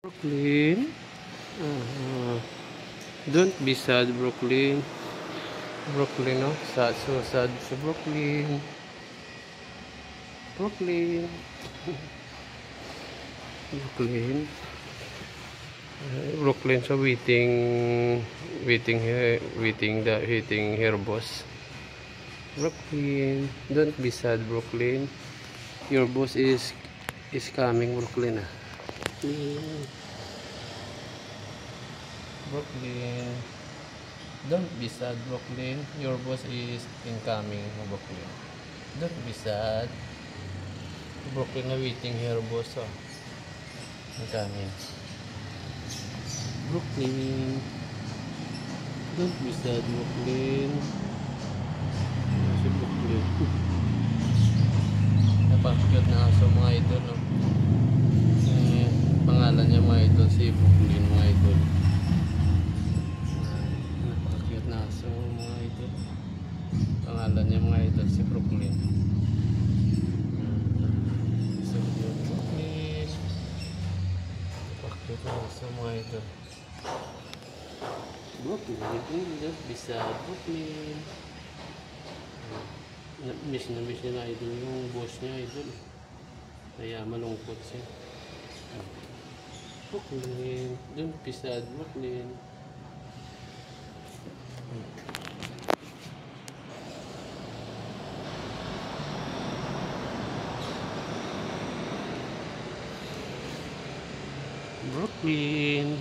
Brooklyn. Don't be sad, Brooklyn. Brooklyn, no? So sad sa Brooklyn. Brooklyn. Brooklyn. Brooklyn, so waiting her boss. Brooklyn, don't be sad, Brooklyn. Your boss is coming, Brooklyn. Brooklyn, don't be sad, Brooklyn. Your boss is incoming, Brooklyn. Don't be sad. Brooklyn, waiting her boss. Incoming. Brooklyn, don't be sad, Brooklyn. Si Brooklyn. Napakagod na aso, mga idol, no? Pangalan niya, mga idol, si Brooklyn, mga idol. Napakagod na aso, mga idol. Pangalan niya, mga idol, si Brooklyn. So, Brooklyn. Napakagod na aso, mga idol. Brooklyn, just beside Brooklyn. Miss na idol yung boss niya, idol. Kaya malungkot siya. Brooklyn, don't be sad, Brooklyn. Brooklyn.